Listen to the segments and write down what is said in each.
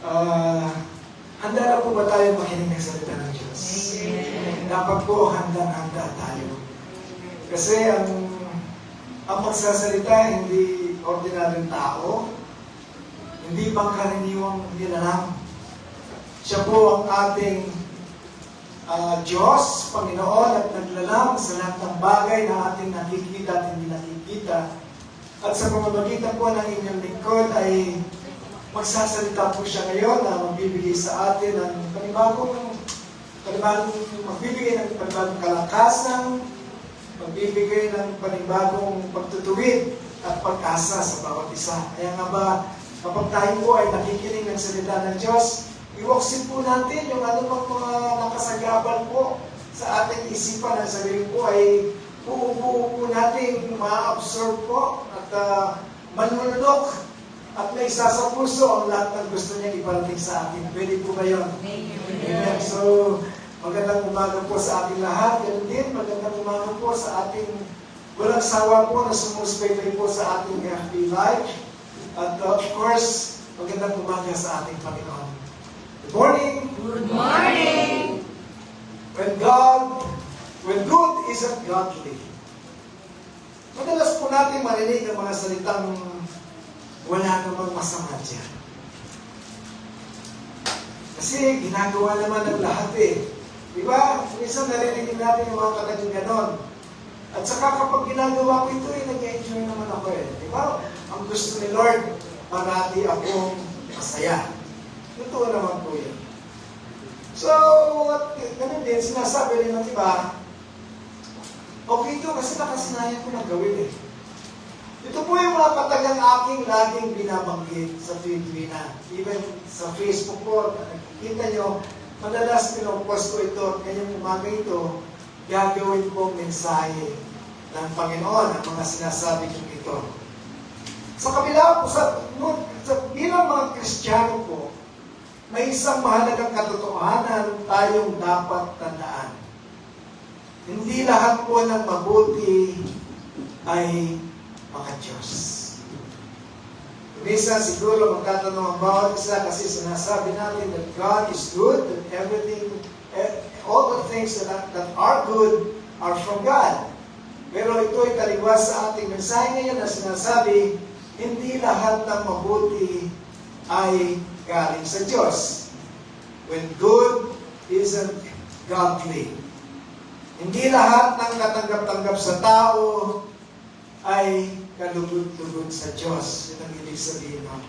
Ah, handa na po ba tayo makinig ng salita ng Diyos? Dapat po handa tayo. Kasi ang magsasalita hindi ordinaryong tao, hindi pangkaraniwang nilalang. Siya po ang ating Diyos, Panginoon, at naglalang sa lahat ng bagay na ating nakikita at hindi nakikita. At sa pamamagitan po ng inyong lingkod ay magsasalita po siya ngayon na magbibigay sa atin ng magbibigay ng panibagong kalakasan, magbibigay ng panibagong pagtutuwid at pag-asa sa bawat isa. Kaya nga ba, kapag tayo po ay nakikinig ng salita ng Diyos, iwaksin po natin yung anumang mga nakasagabal po sa ating isipan at sabihin po ay buo-buo po natin ma-absorb po at manunok at may isa sa puso ang lahat ng gusto niya iparating sa atin. Pwede po ba yun? Amen. So, magandang umaga po sa ating lahat. Ganun din, magandang umaga po sa ating walang sawa po na sumusubaybay po sa ating FB Live. At of course, magandang umaga sa ating Panginoon. Good morning! Good morning! When good isn't godly. Madalas po natin marinig ang mga salitang wala namang masama dyan. Kasi ginagawa naman ng lahat eh. Diba? Minsan narinig natin yung mga kaganyang ganon. At saka kapag ginagawa ko ito eh, nag-enjoy naman ako eh. Diba? Ang gusto ni Lord, parati akong masaya. Totoo naman po yan. So, ganun din, sinasabi rin ng iba, okay ito kasi nakasanayan ko na gawin eh. Ito po yung mga katagang aking laging binabanggit sa Tuwina. Even sa Facebook po, nakikita nyo, madalas pinopost ko ito at ngayong umaga ito, gagawin po mensahe ng Panginoon ang mga sinasabi ko ito. Sa kabila po, bilang mga Kristiyano po, may isang mahalagang katotohanan tayong dapat tandaan. Hindi lahat po ng mabuti ay maka-Diyos. Minsan siguro magtatanong ang bawat isa kasi sinasabi natin that God is good, that everything, all the things that are good are from God. Pero ito ay taliwas sa ating mensahe ngayon na sinasabi, hindi lahat ng mabuti ay galing sa Diyos. When good isn't godly. Hindi lahat ng katanggap-tanggap sa tao ay kalugod-lugod sa Diyos. Yun ang ibig sabihin nun.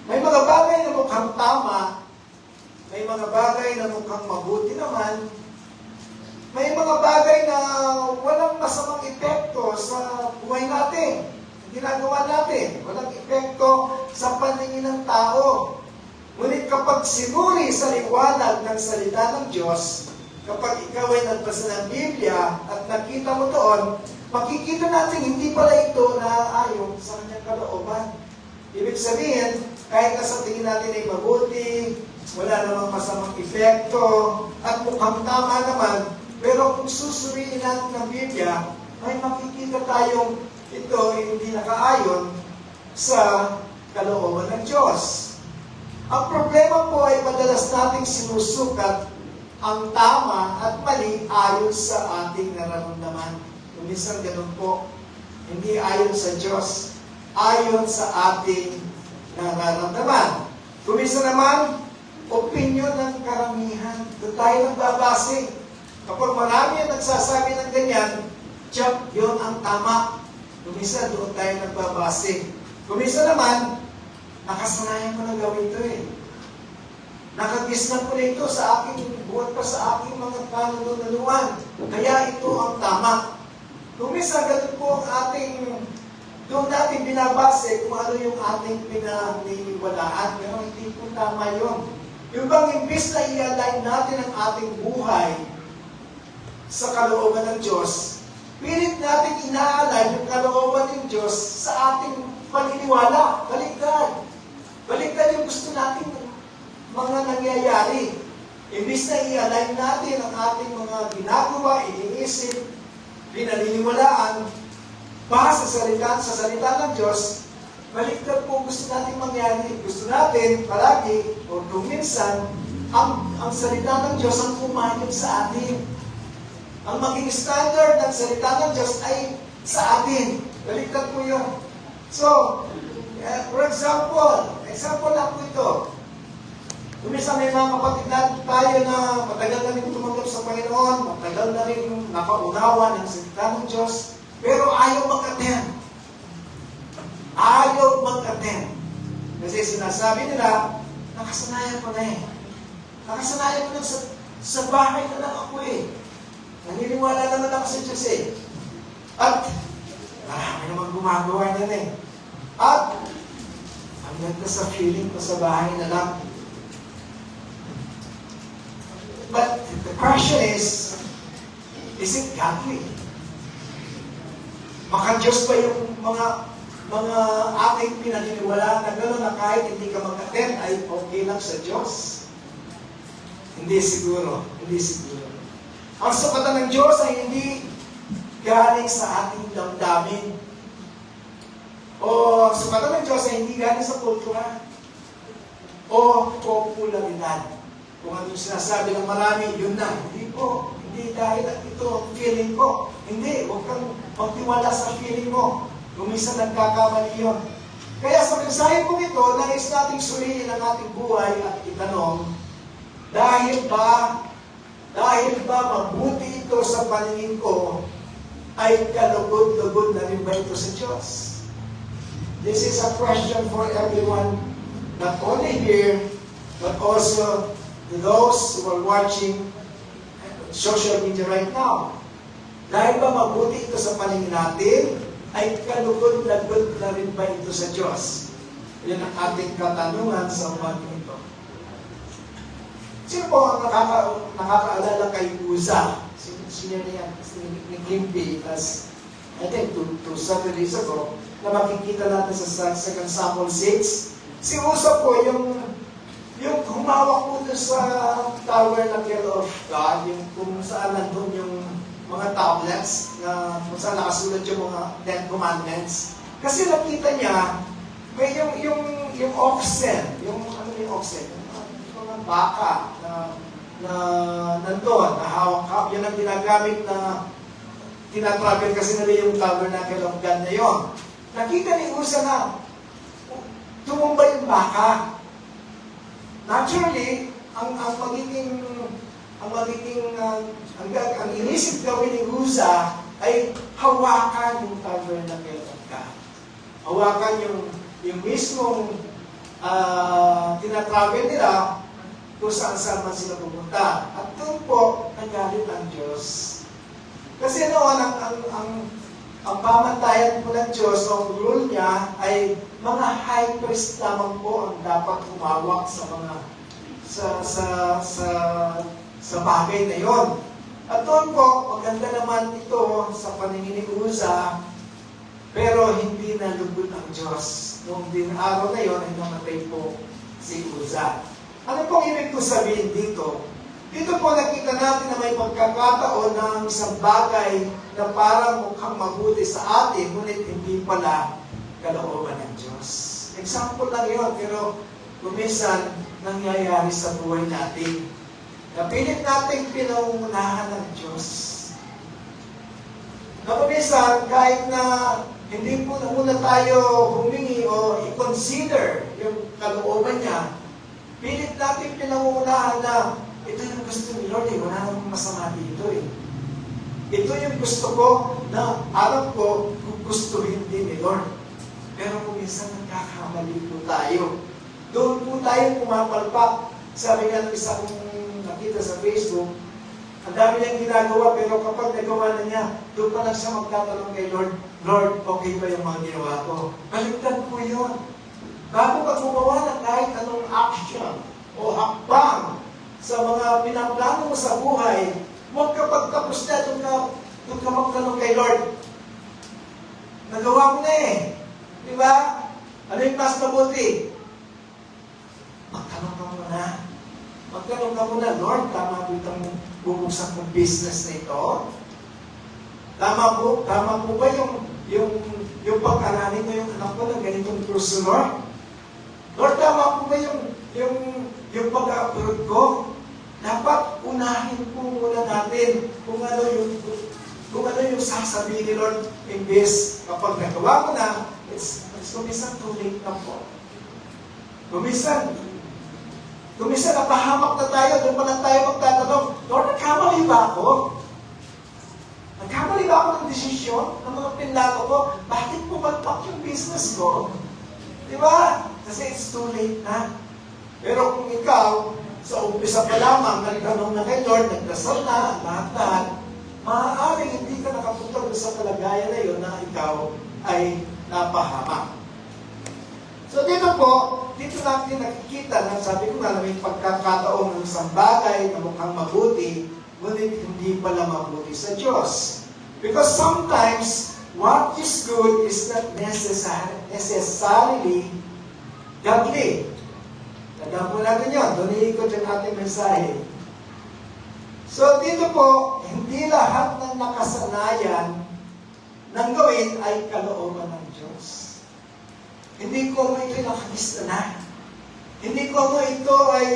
May mga bagay na mukhang tama, may mga bagay na mukhang mabuti naman, may mga bagay na walang masamang epekto sa buhay natin. Ginagawa natin, walang epekto sa paningin ng tao. Ngunit kapag sinuri sa liwanag ng salita ng Diyos, kapag ikaw ay nagbasa ng Biblia at nakita mo doon, makikita natin hindi pala ito naaayon sa kanyang kalooban. Ibig sabihin, kahit na sa tingin natin ay mabuti, wala namang masamang epekto, at mukhang tama naman, pero kung susuriin natin ng Biblia, ay makikita tayong ito ay hindi nakaayon sa kalooban ng Diyos. Ang problema po ay madalas nating sinusukat ang tama at mali ayon sa ating nararamdaman. Minsan ganun po, hindi ayon sa Diyos, ayon sa ating nararamdaman. Minsan naman, opinion ng karamihan. Doon tayo nagbabase. Kapag marami ang nagsasabi ng ganyan, tiyak, yun ang tama. Minsan doon tayo nagbabase. Minsan naman, nakasanayan ko na gawin ito eh. Nakagis na ko na ito sa aking, buhat pa sa aking mga panununuan. Kaya ito ang tama. Minsan, ganun po ang ating, doon natin binabase kung ano yung ating pinaniniwalaan. Pero hindi po tama yun. Yung bang imbis na i-align natin ang ating buhay sa kalooban ng Diyos, pilit natin ina-align yung kalooban ng Diyos sa ating paniniwala. Baliktad. Baliktad yung gusto natin mga nangyayari. Imbis na i-align natin ang ating mga ginagawa, iniisip, pinaniniwalaan, base sa salita ng Diyos, baliktad po gusto natin mangyari. Gusto natin palagi, o kung minsan, ang salita ng Diyos ang pumayag sa atin. Ang maging standard ng salita ng Diyos ay sa atin. Baliktad po yun. So, for example lang po ito. Kumisa may mga kapatid natin tayo na matagal na rin tumanggap sa Panginoon, matagal na rin nakaunawa ng salita ng Diyos, pero ayaw mag-attend. Ayaw mag-attend. Kasi sinasabi nila, nakasanayan ko na eh. Nakasanayan ko na sa bahay na lang ako eh. Naniniwala naman ako sa Diyos eh. At marami naman gumagawa niyan eh. At ang ganda sa feeling ko sa bahay na lang. But the question is it godly? Maka-Diyos ba yung mga ating pinaniniwalaan na gano'n na kahit hindi ka mag-attend ay okay lang sa Diyos? Hindi siguro. Hindi siguro. Ang sukatan ng Diyos ay hindi galing sa ating damdamin. O ang sukatan ng Diyos ay hindi galing sa kultura. O popularidad. Kung ano yung sinasabi ng marami, yun na. Hindi po. Hindi dahil ito ang feeling ko. Hindi. Huwag kang magtiwala sa feeling mo. Kung minsan nagkakamali yun. Kaya sa mensahe po ito, nais nating suriin ang ating buhay at itanong, dahil ba mabuti ito sa paningin ko, ay kalugod-lugod na rin ba ito sa Diyos? This is a question for everyone, not only here, but also to those who are watching social media right now. Dahil ba mabuti ito sa paningin natin, ay kalugod-lugod na rin ba ito sa Diyos? Yan ang ating katanungan sa umagang ito. Sino po ang nakakaalala kay Uza? Sino niya? Ni Kimpi. As I think 2 Saturdays ago, na makikita natin sa 2 Samuel 6. Si Uza po, yung humawak po doon sa tabernacle of God, yung kung saan nandun yung mga tablets, na kung saan nakasulat yung mga 10 Commandments. Kasi nakita niya, may yung oxen, yung oxen, yung mga baka na nandun, na hawak, yun ang ginagamit na tinatravel kasi nila yung tabernacle of God na yun. Nakita ni Uza na tumumba yung baka. Naturally, ang inisip gawin ni Uza ay hawakan yung tabernacle of God. Hawakan yung mismong tinatravel nila kung saan man sila pumunta. At doon po, nagalit ang Diyos. Kasi noon, ang pamantayan po ng Diyos, ang rule niya, ay mga high priest lamang po ang dapat humawak sa mga sa bagay na yon. At doon po, maganda naman ito sa paningin ni Uza, pero hindi nalugod ang Diyos. Noong din araw na yon ay namatay po si Uza. Ano pong ibig ko sabihin dito? Dito po nakita natin na may pagkakataon ng isang bagay na parang mukhang mabuti sa atin, ngunit hindi pala kalooban ng Diyos. Example lang yun, pero kuminsan nangyayari sa buhay natin. Napilit natin pinangunahan ng Diyos. Na kuminsan, kahit na hindi po na muna tayo humingi o i-consider yung kalooban niya, pilit natin pinangunahan na ito yung gusto ni Lord eh. Wala namang masama dito eh. Ito yung gusto ko na alam ko gugustuhin din ni Lord. Pero kung minsan nagkakamali po tayo. Doon po tayo pumapalpak. Sabi nga ng isang nakita sa Facebook, ang dami niyang ginagawa pero kapag nagawa na niya, doon pa lang siya magtatanong kay Lord, Lord, okay ba yung mga ginawa ko? Baligtad po yun. Bago ka gumawa ng kahit anong action o hakbang sa mga pinaplano mo sa buhay, huwag kapag tapos na, doon ka magtanong kay Lord. Nagawa mo na eh. Di ba? Ano yung mas mabuti? Magtanong ka muna. Magtanong ka muna, Lord, tama po itong bubuksan kong business na ito? Tama po ba yung yung pag-aralin mo yung anak ko ng ganitong kurso, Lord? Lord, tama po ba yung pag-upload ko? Dapat unahin po muna natin kung ano yung sasabihin ni Lord. Imbes kapag nagawa ko na, it's kumisan too late na po. Kumisan napahamak na tayo, doon pa lang tayo magtatanong, Lord, nagkamali ba ako? Nagkamali ba ako ng desisyon ng mga pinlato ko? Bakit pumalpak yung business ko? Di ba? Kasi it's too late na. Pero kung ikaw, sa umpisa pa lamang, nagtanong na kay Lord, nagdasal na, lahat-lahat, maaaring hindi ka nakapunta sa kalagayan na yun na ikaw ay napahamak. So dito natin nakikita na sabi ko nga na may pagkakataong ng isang bagay na mukhang mabuti, ngunit hindi pala mabuti sa Diyos. Because sometimes, what is good is not necessarily godly. Tandaan po natin yun. Doon iikot yung ating mensahe. So dito po, hindi lahat ng nakasanayan ng gawin ay kalooban ng Diyos. Hindi ko mo ito'y nakagista na. Hindi ko mo ito ay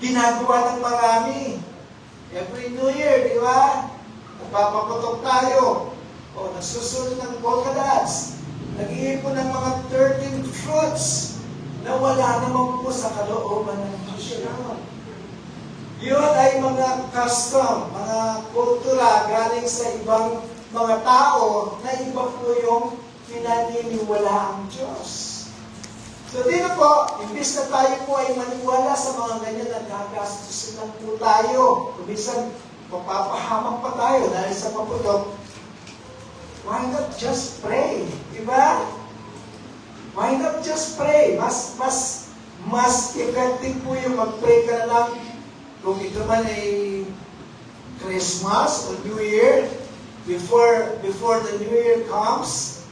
ginagawa ng marami. Every New Year, di ba? Nagpapaputok tayo. O nagsusunod ng polka dots. Nag-iipon ng mga 13 fruits na wala naman po sa kalooban ng Diyos. Yun ay mga custom, mga kultura galing sa ibang mga tao na iba po yung pinaniniwala ang Diyos. So dito po, imbis na tayo po ay maniwala sa mga ganyan, nagkagastos lang po tayo. Kumisan, mapapahamak pa tayo dahil sa paputok. Why not just pray? Diba? Why not just pray? Mas effective po yung mag-pray ka na lang kung ito man ay Christmas or New Year, before the New Year comes,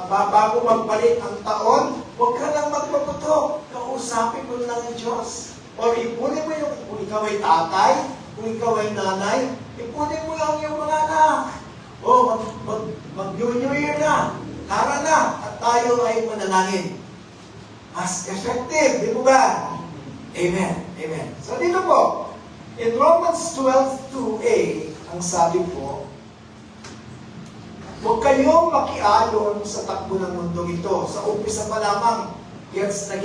bago magbalik ang taon, huwag ka lang magpaputok. Kausapin mo lang ang Diyos. Or ipunin mo kung ikaw ay tatay, kung ikaw ay nanay, ipunin mo lang yung mga anak. O, mag-New Year na. Tara na, at tayo ay manalangin. Mas effective, di mo ba? Amen. Amen. So dito po, in Romans 12:2a, ang sabi po, huwag kayong makiayon sa takbo ng mundong ito. Sa umpisa pa lamang, gets na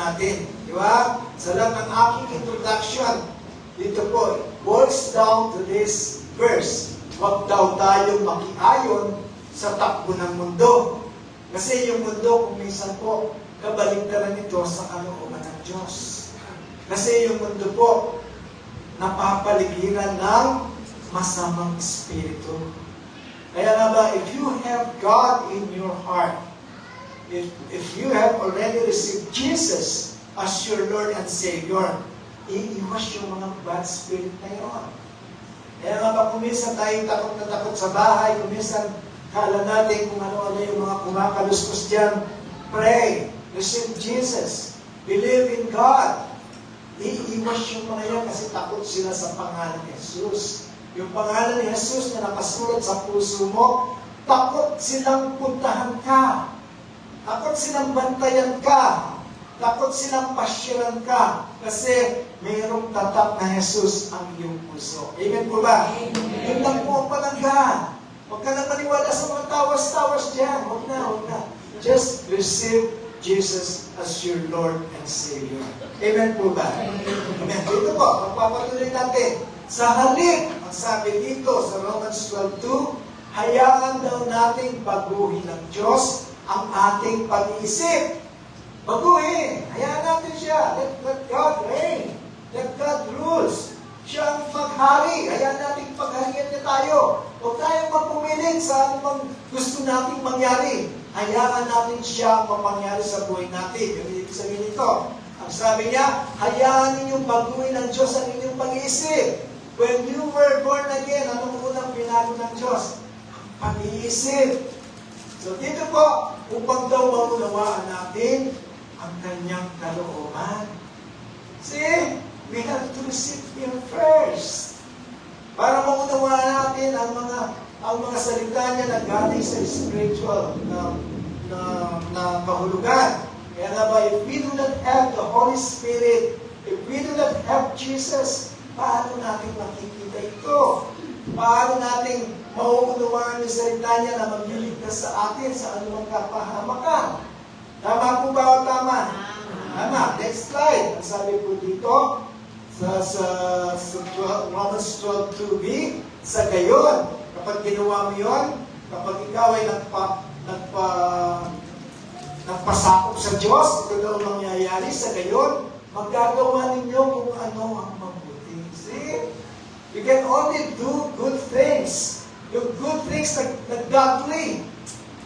natin. Di ba? Sa lang ang aking introduction, dito po, boils down to this verse. Huwag daw tayong makiayon sa takbo ng mundo. Kasi yung mundo, kung minsan po, kabaligtaran nito sa kalooban ng Diyos. Kasi yung mundo po, napapaligiran ng masamang espiritu. Kaya nga ba, if you have God in your heart, if you have already received Jesus as your Lord and Savior, iiwas yung mga bad spirit na yun. Kaya nga ba, kuminsan tayong takot na takot sa bahay, kuminsan kala natin kung ano-ano yung mga kumakaluskos dyan. Pray, receive Jesus, believe in God. Iiwas yung mga yan kasi takot sila sa pangalan ni Jesus. Yung pangalan ni Jesus na nakasulat sa puso mo, takot silang puntahan ka. Takot silang bantayan ka. Takot silang pasyalan ka. Kasi mayroong tatak na Jesus ang iyong puso. Amen po ba? Amen. Yun lang po ang palangga. Huwag ka na maniwala sa mga tawas-tawas dyan. Huwag na. Just receive Jesus as your Lord and Savior. Amen po ba? Amen. Dito po, magpapatuloy natin. Sa halip, ang sabi dito sa Romans 12:2, hayaan daw nating baguhin ng Diyos ang ating pag-iisip. Baguhin. Hayaan natin siya. Let God reign. Let God rules. Siya ang maghari. Hayaan nating pagharian niya tayo. Huwag tayong magpumilit sa anumang gusto nating mangyari. Hayaan natin siya mapangyari sa buhay natin. Yung ibig sabihin nito, ang sabi niya, hayaan ninyong baguhin ng Diyos ang inyong pag-iisip. When you were born again, anong unang binago ng Diyos? Ang pag-iisip. So dito po, upang daw maunawaan natin ang kanyang kalooban. See, we have to receive Him first. Para maunawaan natin ang mga ang mga salita niya na galing sa spiritual na kahulugan. Kaya nga ba, if we do not have the Holy Spirit, if we do not have Jesus, paano natin makikita ito? Paano natin mauunawaan yung salita niya na magliligtas sa atin sa anumang kapahamakan? Tama po ba o tama? Tama. Next slide. Ang sabi po dito, sa Romans 12:2b, sa gayon, kapag ginawa mo yun, kapag ikaw ay nagpasakop sa Diyos, ito daw ang mangyayari, sa gayon, magagawa ninyo kung ano ang mabuti. See? You can only do good things. Yung good things na godly.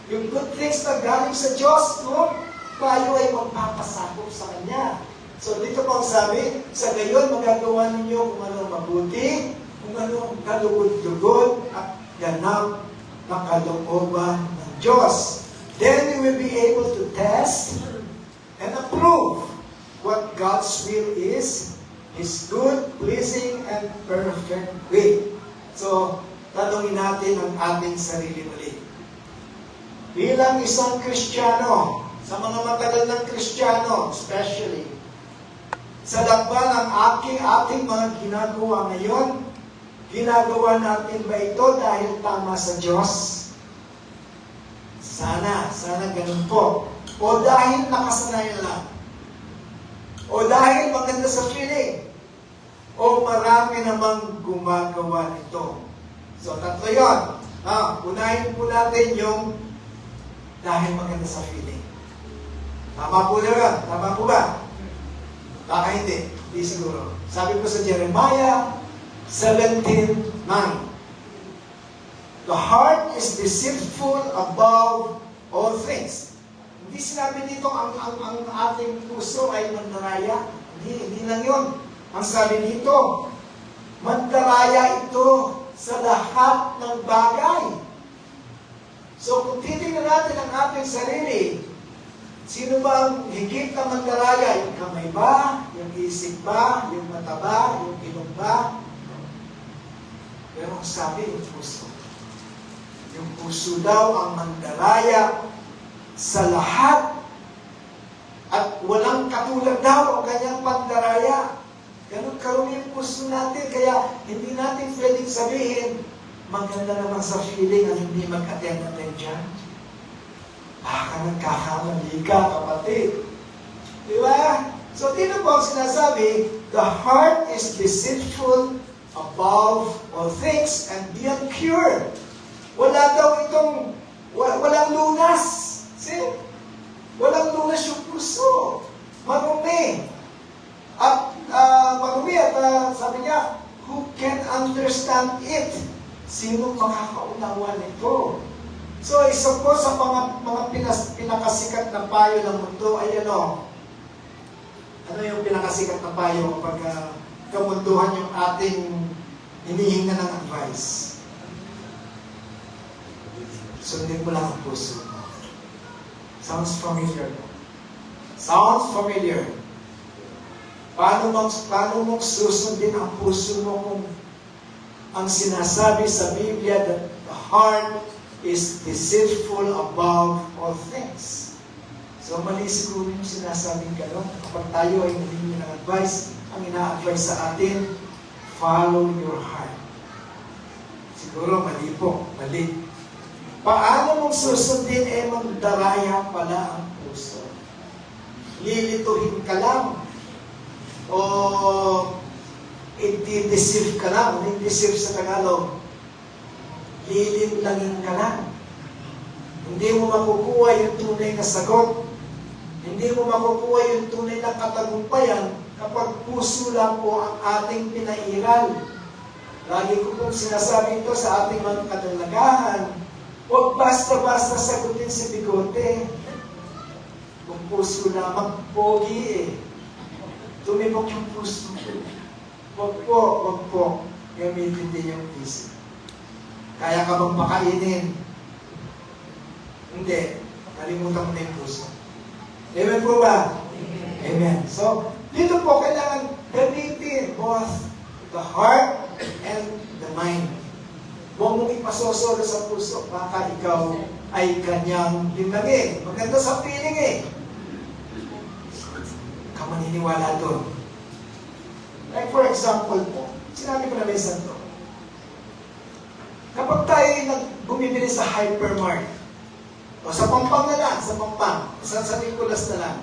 Yung good things na galing sa Diyos, no? Tayo ay magpapasakop sa Kanya. So dito po ang sabi, sa gayon magagawa ninyo kung ano ang mabuti, kung ano ang kalugod-lugod at ganap na kalooban ng Diyos. Then we will be able to test and approve what God's will is, His good, pleasing, and perfect will. So, tanungin natin ang ating sarili ulit. Bilang isang Kristiyano, sa mga matagal ng Kristiyano, especially, sa lakban ng ating mga ginagawa ngayon, ginagawa natin ba ito dahil tama sa Diyos? Sana ganun po. O dahil nakasanayan lang. O dahil maganda sa feeling. O marami namang gumagawa nito. So, tatlo yun. Unahin po natin yung dahil maganda sa feeling. Tama po na yun? Tama po ba? Baka hindi. Hindi siguro. Sabi po sa Jeremiah 17:9. The heart is deceitful above all things. Hindi sinabi dito ang ating puso ay mandaraya. Hindi lang yun. Ang sabi dito, mandaraya ito sa lahat ng bagay. So kung titingnan natin ang ating sarili, sino ba ang higit na mandaraya? Yung kamay ba? Yung isip ba? Yung mata ba? Yung ilong ba? Pero ang sabi, yung puso. Yung puso daw ang mandaraya sa lahat at walang katulad daw ang kanyang pandaraya. Ganun karumi yung puso natin. Kaya hindi natin pwedeng sabihin, maganda naman sa feeling ang hindi mag-attend natin dyan. Baka nagkakamali ka, kapatid. Di ba? So, dito po ang sinasabi, the heart is deceitful above all things and beyond cure. Wala daw itong, walang lunas. See? Walang lunas yung puso. Marumi. At marumi at sabi niya, who can understand it? Sino makakaunawa nito? So, isa po sa mga pinakasikat na payo ng mundo ay ano? Ano yung pinakasikat na payo kapag kamunduhan yung ating hinihinga ng advice? Sundin mo lang ang puso mo. Sounds familiar. Sounds familiar. Paano mong susundin ang puso mo kung ang sinasabi sa Biblia that the heart is deceitful above all things. So mali siguro yung sinasabing gano'n. Kapag tayo ay humingi ng advice, ang ina-advise sa atin, follow your heart. Siguro mali po, mali. Paano mong susundin magdaraya pala ang puso? Lilituhin ka lang. O i-deceive ka lang. I-deceive sa Tagalog. Lilimlangin ka lang. Hindi mo makukuha yung tunay na sagot. Hindi mo makukuha yung tunay na katagumpayan kapag puso lang po ang ating pinairal. Lagi ko pong sinasabi ito sa ating mga kadalagahan. Huwag basta-basta sagutin si bigote. Kung puso lamang, pogi eh. Tumibok yung puso. Huwag po. Gamitin din yung isip. Kaya ka bang makainin? Hindi. Kalimutan mo na yung puso. Amen po ba? Amen. So, dito po kailangan gamitin both the heart and the mind. Huwag mong ipasosolo sa puso, baka ikaw ay kanyang linlangin. Maganda sa feeling eh. Ka maniniwala doon. Like for example po, sinabi ko na minsan to. Kapag tayo bumibili sa hypermart, o sa Pampang na lang, sa Pampang, sa Nicolas na lang,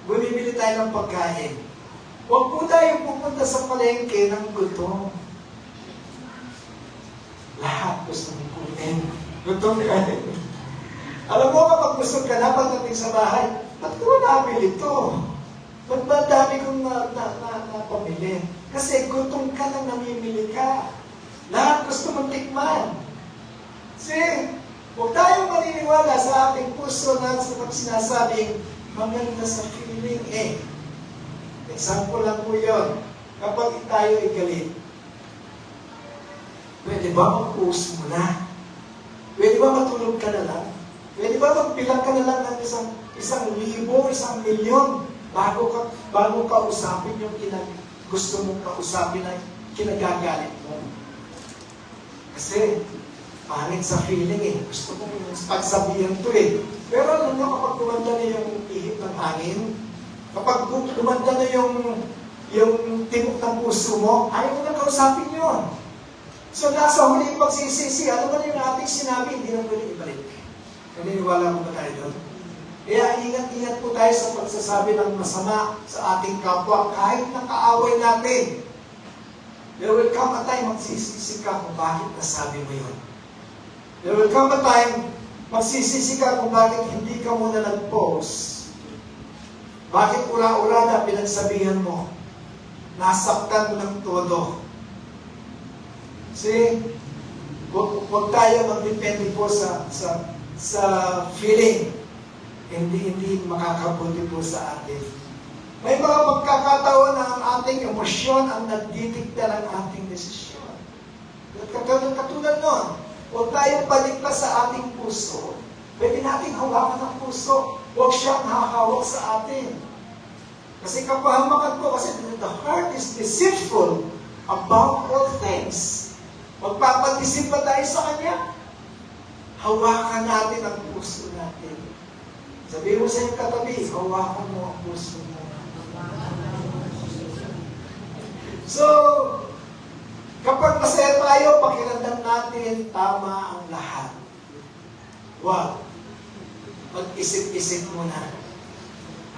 bumibili tayo ng pagkain. Huwag po tayo pupunta sa palengke ng gutom. Lahat gusto mong kunin. Gutom ka. Alam mo, kapag gusto ka na pagdating sa bahay, ba't ko nabili ito? Ba't ba dami kong napamili? Kasi gutom ka na namimili ka. Lahat gusto mong tikman. Kasi, huwag tayong maniniwala sa ating puso na sinasabing maganda sa feeling eh. Example lang po yun. Kapag tayo ay galit, pwede ba mag-post mo na? Pwede ba matulog ka na lang? Pwede ba magbilang ka na lang ng isang libo, 1 milyon bago ka usapin yung gusto mong kausapin na kinagagalit mo? Kasi, pangit sa feeling eh. Gusto kong pagsabihan to eh. Pero alam nyo, kapag gumanda na yung ihip ng hangin, kapag gumanda na yung tibok ng puso mo, ayaw mo na kausapin yun. So, nasa huli yung pagsisisi, ano ba yung ating sinabi, hindi na pwede ibalik. Naniniwala mo ba tayo doon? Kaya ingat-ingat po tayo sa pagsasabi ng masama sa ating kapwa, kahit nakaaway natin. There will come a time, magsisisi ka kung bakit nasabi mo yun. There will come a time, magsisisi ka kung bakit hindi ka muna nag-post. Bakit ura-ura na pinagsabihan mo? Nasaktan mo ng todo. Kasi, huwag tayo magdepende po sa feeling. Hindi makakabuti po sa atin. May mga pagkakataon na ang ating emosyon ang nagdidikta ng ating desisyon. Katulad nun, huwag tayong balikta sa ating puso. Pwede nating hawakan ang puso. Huwag siyang hahawak sa atin. Kasi kapahamakan ko, kasi the heart is deceitful about all things. Magpapadisip ba tayo sa Kanya? Hawakan natin ang puso natin. Sabihin mo sa iyong katabi, hawakan mo ang puso mo. So, kapag masaya tayo, pakiramdam natin, tama ang lahat. Wow. Mag-isip-isip muna.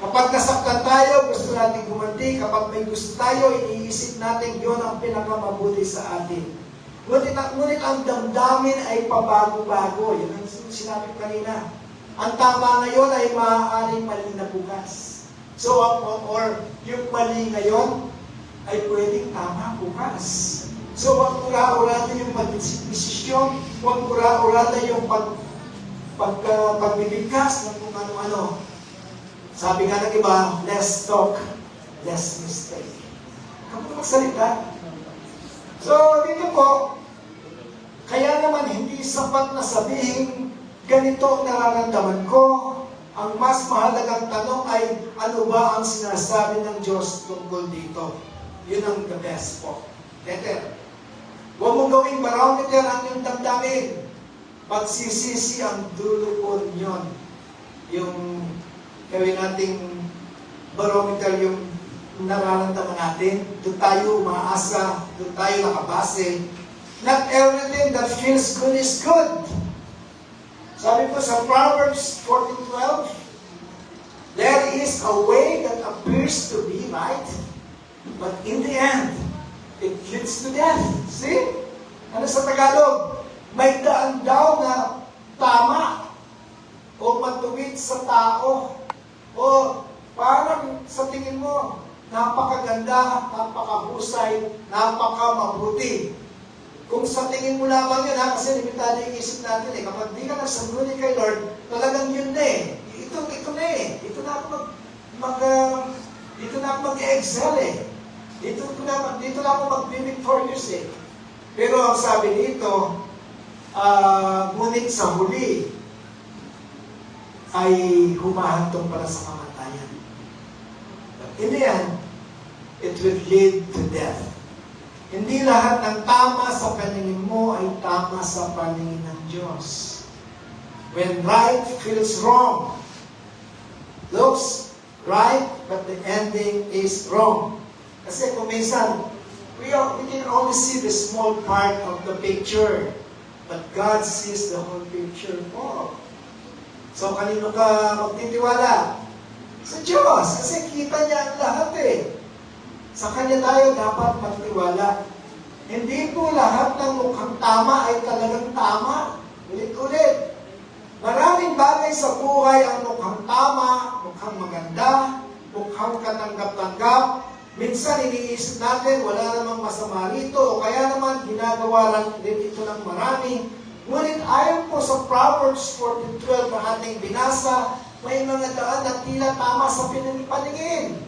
Kapag nasaktan tayo, gusto natin gumanti. Kapag may gusto tayo, iniisip natin, yun ang pinakamabuti sa atin. Ngunit ang damdamin ay pabago-bago. Yun ang sinabi kanina. Ang tama ngayon ay maaaring mali na bukas. So, or yung mali ngayon ay pwedeng tama bukas. So, wag ura-urada yung pagdesisyon, wag ura-urada yung pagbibigkas ng kung ano-ano. Sabi nga ng iba, less talk, less mistake. Kapag magsalita. So, dito po, kaya naman hindi sapat na sabihin, ganito ang nararamdaman ko. Ang mas mahalagang tanong ay, ano ba ang sinasabi ng Diyos tungkol dito? Yun ang the best po. Letter. Huwag mong gawing barometer ang iyong damdamin. Pagsisisi ang dulo po yun. Yung gawin nating barometer yung nararamdaman natin. Doon tayo umaasa, doon tayo nakabase. Not everything that feels good is good. Sabi po sa Proverbs 14:12, there is a way that appears to be right, but in the end, it leads to death. See? Ano sa Tagalog? May daan daw na tama o matuwid sa tao o parang sa tingin mo, napakaganda, napakahusay, napakamabuti. Kung sa tingin mo lamang yun, kasi limitado yung isip natin eh. Kapag di ka nagsangguni kay Lord, talagang yun na eh. Ito na eh. Dito na ako mag-excel eh. Dito na ako mag-victorious eh. Pero ang sabi dito, ngunit sa huli, ay humahantong para sa kamatayan. But in the end, it will lead to death. Hindi lahat ng tama sa paningin mo ay tama sa paningin ng Diyos. When right feels wrong, looks right, but the ending is wrong. Kasi kung minsan, we can only see the small part of the picture, but God sees the whole picture po. So, kanino ka magtitiwala? Sa Diyos, kasi kita niya ang lahat eh. Sa Kanya tayo dapat magtiwala. Hindi po lahat ng mukhang tama ay talagang tama. Ulit-ulit. Maraming bagay sa buhay ang mukhang tama, mukhang maganda, mukhang katanggap-tanggap. Minsan iniisip natin, wala namang masama rito, o kaya naman ginagawa lang din ito ng marami. Ngunit ayon po sa Proverbs 14:12 na ating binasa, may mga daan na tila tama sa paningin.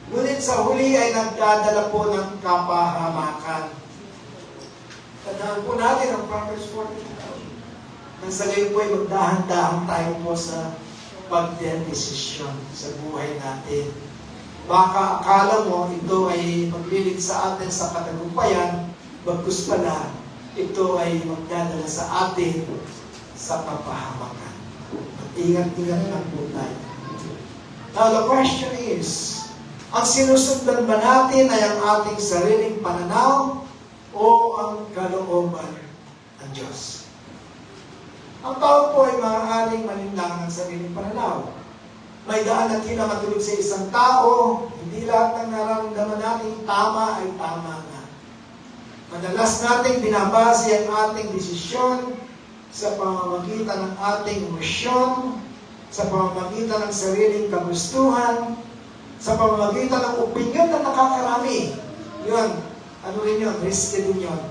Ngunit sa huli ay nagdadala po ng kapahamakan. Tandaan po natin ang Proverbs 14:12. Nang sa gayon po ay magdahan-dahan tayo po sa pagdedesisyon sa buhay natin. Baka akala mo ito ay maglilid sa atin sa katagumpayan, bagkus pala ito ay magdadala sa atin sa kapahamakan. Ingat-ingat lang po tayo. Now the question is, ang sinusundan ba natin ay ang ating sariling pananaw o ang kalooban ng Diyos? Ang tao po ay maaaring malinlang ng sariling pananaw. May daan na tila matulog sa isang tao, hindi lahat ng nararamdaman natin tama ay tama na. Madalas nating binabase ang ating desisyon sa pamamagitan ng ating emosyon, sa pamamagitan ng sariling kagustuhan, sa pamamagitan ng opinyon na nakakarami. Yun, ano rin yun? Risky din yun.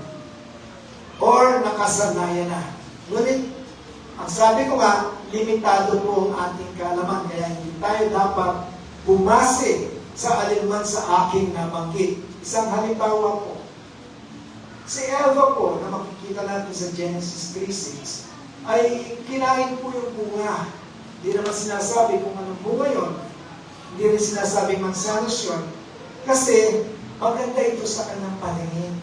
Or nakasanayan na. Ngunit, ang sabi ko nga, limitado po ang ating kaalaman, kaya hindi tayo dapat bumase sa alinman sa aking nabanggit. Isang halimbawa po, si Eva po, na makikita natin sa Genesis 3:6, ay kinain po yung bunga. Hindi naman sinasabi kung anong bunga yun. Hindi rin sinasabing mansanos yun. Kasi maganda ito sa kanyang paningin.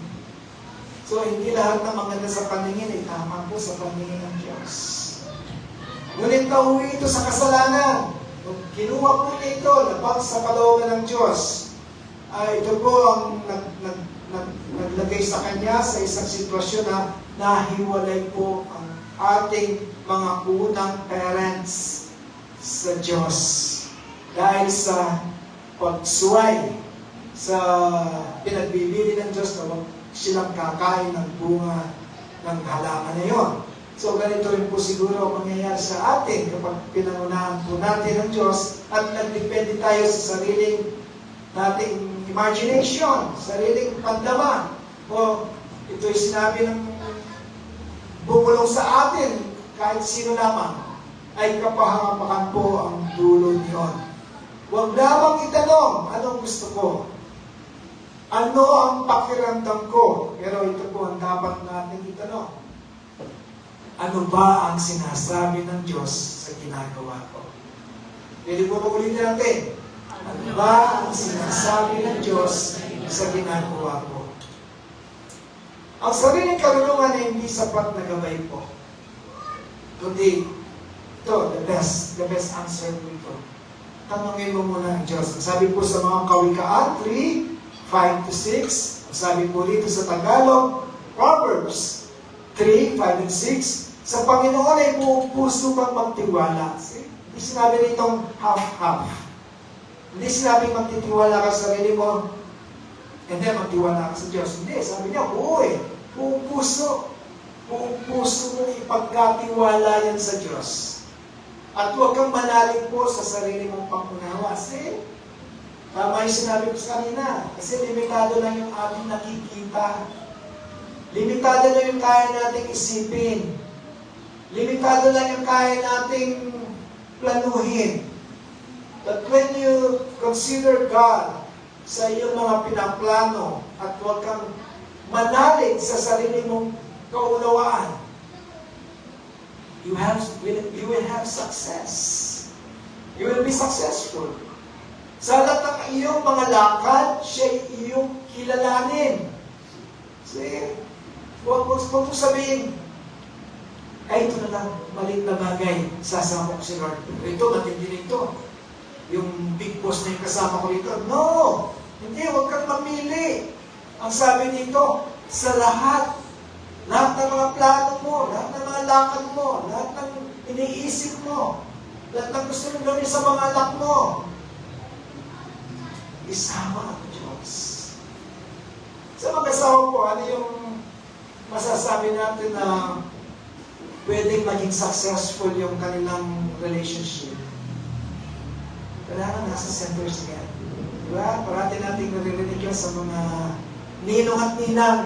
So, hindi lahat na maganda sa paningin ay tama po sa paningin ng Diyos. Ngunit nauwi ito sa kasalanan. Kung kinuha po niya ito, labag sa kalooban ng Diyos, ay ito po ang naglagay sa kanya sa isang sitwasyon na nahiwalay po ang ating mga unang parents sa Diyos. Dahil sa pagsuway sa pinagbibili ng Diyos na huwag silang kakain ng bunga ng halaman na yon. So ganito rin po siguro ang mangyayari sa atin kapag pinangunahan po natin ng Diyos at nagdepende tayo sa sariling nating imagination, sariling pandaman. O ito'y sinabi ng bumulong sa atin kahit sino lamang ay kapahamakan po ang dulo niyon. Huwag lamang itanong, anong gusto ko? Ano ang pakiramdam ko? Pero ito po ang dapat natin itanong. Ano ba ang sinasabi ng Diyos sa ginagawa ko? Pwede po ulitin natin. Ano ba ang sinasabi ng Diyos sa ginagawa ko? Ang sariling karunungan ay hindi sapat na gabay po. Kundi, ito, the best answer po ito. Tanungin mo muna ang Diyos. Sabi po sa mga Kawikaan 3:5-6, sabi po dito sa Tagalog, Proverbs 3:5-6, sa Panginoon ay buong puso kang magtiwala. Hindi sinabi nitong half-half. Hindi sinabi magtitiwala ka sa sarili mo, and then magtiwala ka sa Diyos. Hindi, sabi niya, buo eh. Buong puso. Buong puso mo ipagkatiwala yan sa Diyos. At huwag kang manalig po sa sarili mong pangunawa. Kasi, tama yung sinabi ko sa kanina. Kasi limitado lang yung ating nakikita. Limitado lang yung kaya nating isipin. Limitado lang yung kaya nating planuhin. But when you consider God sa iyong mga pinaplano at huwag kang manalig sa sarili mong kaunawaan, you will have success. You will be successful. Sa lahat ng iyong mga lakad, siya'y iyong kilalanin. See? Huwag mo sabihin, ay, ito na lang, maliit na bagay, sasama ko si Lord. Ito, matindi na ito. Yung big boss na yung kasama ko dito. No! Hindi, huwag kang mamili. Ang sabi dito, sa lahat ng mga plano mo, lahat ng mga lakad mo, lahat ng iniisip mo, lahat ng gusto mong gawin sa mga anak mo, isama ang Diyos. Sa mag-asawa po, ano yung masasabi natin na pwedeng maging successful yung kanilang relationship? Kailangan nasa center siya. Diba? Parati natin naririnig yun sa mga ninong at ninang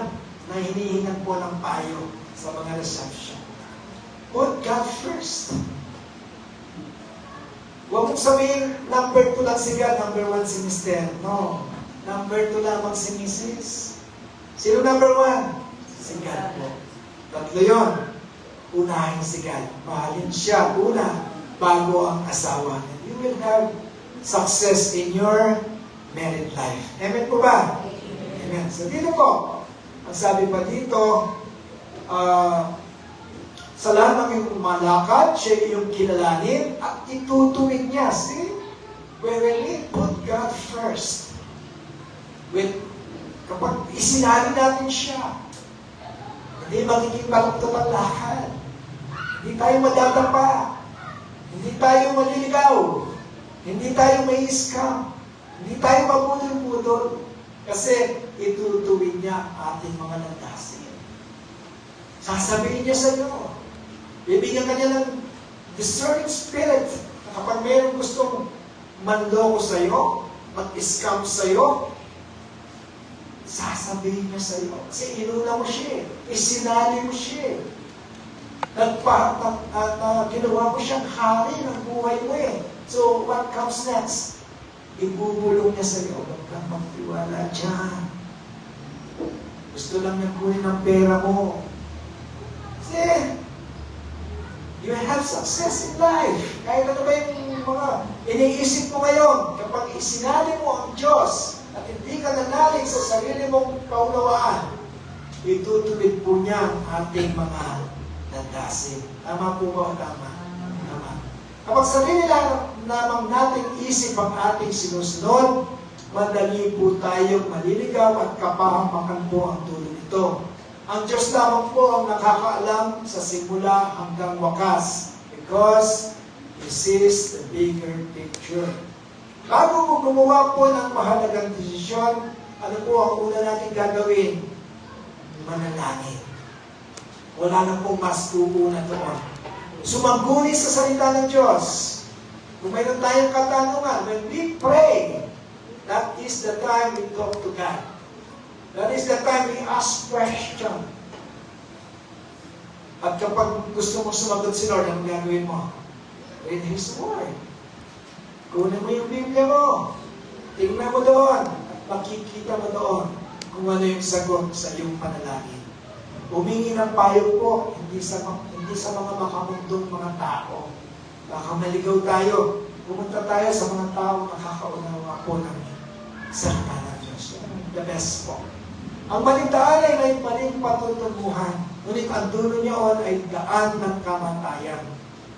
na hinihingan po ng payo sa mga reception. Put God first. Huwag mong sabihin, number 2 lang si God, number 1 si Mister. No. Number 2 lamang si Mrs. Sino number 1? Si God po. Tatlo yun. Unahin si God. Mahalin siya una bago ang asawa. And you will have success in your married life. Amen po ba? Amen. So dito po, ang sabi pa dito, sa lahat ng iyong malakad, siya yung kilalanin at itutuwid niya. See? We really put God first. Kapag isinali natin siya, hindi magiging baluktot ang lakad. Hindi tayo madadapa. Hindi tayo maliligaw. Hindi tayo may scam. Hindi tayo mabudol-budol. Kasi itutuwid niya ating mga landasin. Sasabihin niya sa iyo. Bibigyan ka niya ng discerning spirit. Kapag mayroong gustong manloko sa iyo, mag-scam sa iyo, sasabihin niya sa iyo. Kasi inuna mo siya. Isinali mo siya. Ginawa mo siyang hari ng buhay mo eh. So, what comes next? Ibubulong niya sa iyo. Huwag kang magtiwala dyan. Gusto lang niya kunin ang pera mo. See? You have success in life. Kahit ano ba yung mga iniisip mo ngayon, kapag isinali mo ang Diyos at hindi ka nanalig sa sarili mong kaunawaan, itutuloy po niya ang ating mga landasin. Tama po ba o tama? Tama. Kapag sarili lang namang nating isip ang ating sinusunod, madali po tayong maliligaw at kapahamakan po ang dulo nito. Ang Diyos lamang po ang nakakaalam sa simula hanggang wakas because He sees the bigger picture. Bago mo gumawa po ng mahalagang desisyon, ano po ang una natin gagawin? Manalangin. Wala na pong mas tuunan doon. Sumagbuni sa salita ng Diyos. Kung mayroon tayong katanungan, when we pray, that is the time we talk to God. That is the time we ask question. At kapag gusto mong sumagot si Lord, ang gagawin mo? Read His Word. Kunin mo yung Biblia mo. Tingnan mo doon. At makikita mo doon kung ano yung sagot sa iyong panalangin. Humingi ng payo po, hindi sa mga makamundong mga tao. Baka maligaw tayo. Pumunta tayo sa mga tao nakakaunawa po ng salita ng Diyos. The best po. Ang maling daan ay may maling patutunguhan. Ngunit ang dulo niyaon ay daan ng kamatayan.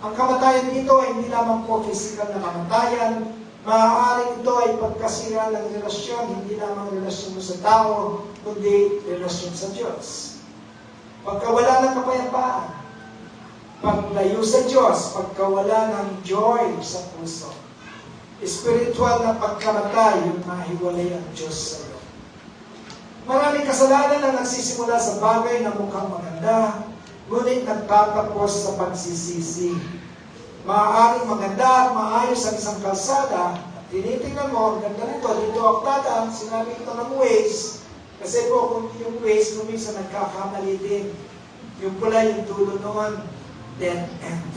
Ang kamatayan dito ay hindi lamang po physical na kamatayan. Maaaring ito ay pagkasira ng relasyon, hindi lamang relasyon mo sa tao, kundi relasyon sa Diyos. Pagkawala ng kapayapaan, paglayo sa Diyos, pagkawala ng joy sa puso. Spiritual na pagkamatay, yung mahiwalay ang Diyos sa iyo. Maraming kasalanan na nagsisimula sa bagay na mukhang maganda, ngunit nagtatapos sa pagsisisi. Maaaring maganda at maayos ang isang kalsada, at tinitingnan mo, ganda nito, dito aktada, sinabi ito ng Waze, kasi po kung yung Waze, minsan nagkakamali din. Yung pula, yung dulo noon, dead end.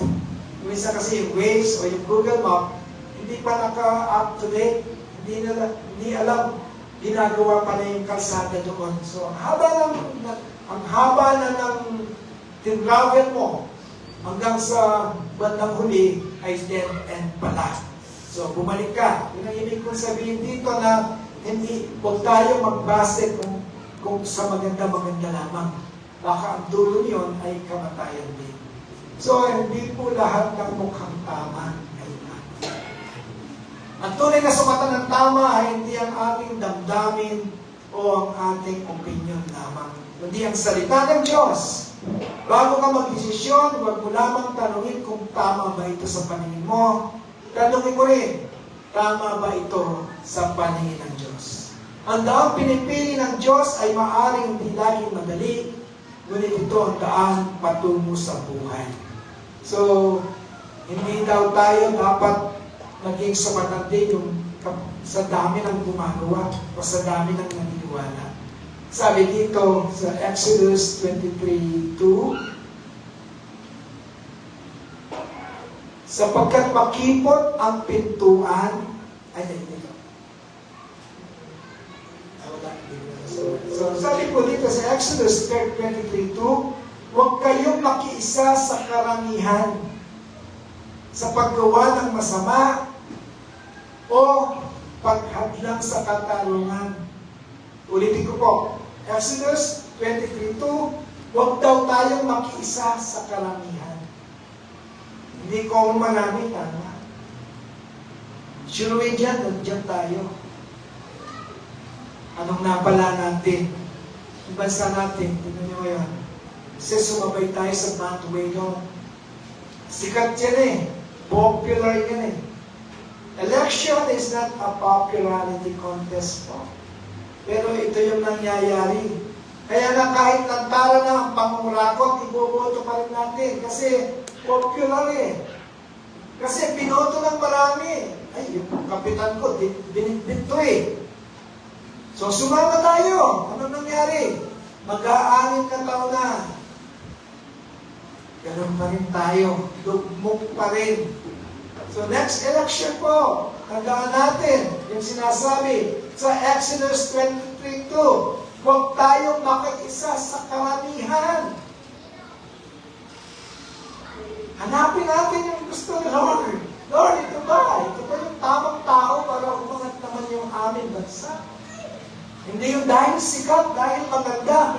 Minsan kasi yung Waze o yung Google Map, hindi pa naka-up-to-date, hindi alam, ginagawa pa na yung kalsada doon. So, ang haba na ng tinravel mo hanggang sa bandang huli ay dead end pala. So, bumalik ka. Yun ang ibig kong sabihin dito na huwag tayo magbase kung kung sa maganda-maganda lamang. Baka ang dulo niyon ay kamatayan din. So, hindi po lahat ng mukhang tama ay tama. Ang tunay na sumata ng tama ay hindi ang ating damdamin o ang ating opinion lamang, kundi ang salita ng Diyos. Bago ka magdesisyon, huwag mo lamang tanungin kung tama ba ito sa paningin mo. Tanungin mo rin, tama ba ito sa paningin ng Diyos? Ang daang pinipili ng Diyos ay maaaring hindi laging madali, ngunit ito ang daan patungo sa buhay. So, hindi daw tayo dapat maging sumatan din yung sa dami ng gumagawa o sa dami ng naniniwala. Sabi dito sa Exodus 23:2, sapagkat makipot ang pintuan, So, sabi po dito sa Exodus 23:2, huwag kayong makiisa sa karamihan sa paggawa ng masama o paghadlang sa katarungan. Ulitin ko po, Exodus 23:2, huwag daw tayong makiisa sa karamihan. Hindi ko marami, tama. Sure way dyan, nandiyan tayo. Anong napala natin? Yung bansa natin, tignan nyo ngayon. Kasi sumabay tayo sa bandwagon. Sikat yan eh. Popular yan eh. Election is not a popularity contest po. Pero ito yung nangyayari. Kaya na kahit nantara na ang pangungurakot, iboboto pa rin natin. Kasi popular eh. Kasi binoto ng marami. Ay, yung kapitan ko, binitbit to eh. So, sumama tayo. Ano nangyari? Mag-aanin na taon na. Ganun pa rin tayo. Dugmok pa rin. So, next election po, tandaan natin yung sinasabi sa Exodus 23:2, huwag tayong makiisa sa karamihan. Hanapin natin yung gusto ni Lord. Lord, ito ba? Ito ba yung tamang tao para umangat naman yung aming bansa? Hindi yung dahil sikat, dahil maganda.